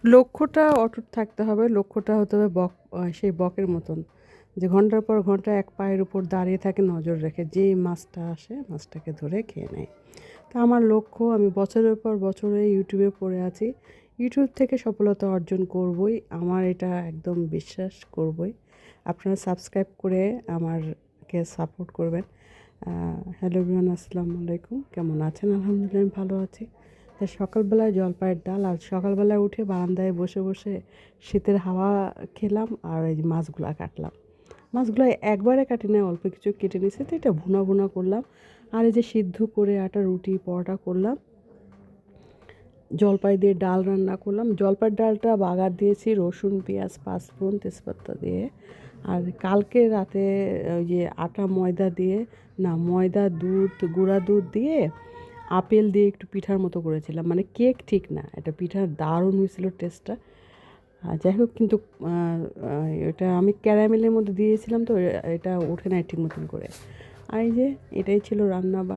লক্ষ্যটা অটুট থাকতে হবে। লক্ষ্যটা হতে হবে সেই বকের মতন। যে ঘন্টার পর ঘন্টা এক পায়ের উপর দাঁড়িয়ে থাকে নজর রেখে। যেই মাছটা আসে মাছটাকে ধরে খেয়ে নেয়। তা আমার লক্ষ্য আমি বছরের পর বছরে ইউটিউবে পড়ে আছি। ইউটিউব থেকে সফলতা অর্জন করবই। আমার এটা একদম বিশ্বাস করবই। আপনারা সাবস্ক্রাইব করে আমারকে সাপোর্ট করবেন। হ্যালো এভরিওয়ান, আসসালামু আলাইকুম। কেমন আছেন? আলহামদুলিল্লাহ আমি ভালো আছি। তা সকালবেলায় জলপাইয়ের ডাল আর সকালবেলায় উঠে বারান্দায় বসে বসে শীতের হাওয়া খেলাম আর এই যে মাছগুলা কাটলাম। মাছগুলো একবারে কাটি না, অল্প কিছু কেটে নিয়েছি, তো এটা ভুনা ভুনা করলাম। আর এই যে সিদ্ধ করে আটা রুটি পরোটা করলাম। জলপাই দিয়ে ডাল রান্না করলাম। জলপাইয়ের ডালটা বাগার দিয়েছি রসুন পেঁয়াজ পাঁচফোড়ন তেজপাতা দিয়ে। আর কালকে রাতে ওই যে আটা ময়দা দিয়ে, না ময়দা দুধ গুঁড়া দুধ দিয়ে আপেল দিয়ে একটু পিঠার মতো করেছিলাম, মানে কেক ঠিক না, এটা পিঠার দারুণ হয়েছিল টেস্টটা। যাই হোক, কিন্তু এটা আমি ক্যারামেলের মধ্যে দিয়েছিলাম, তো এটা ওঠে না ঠিক মতন করে। আর এই যে এটাই ছিল রান্না।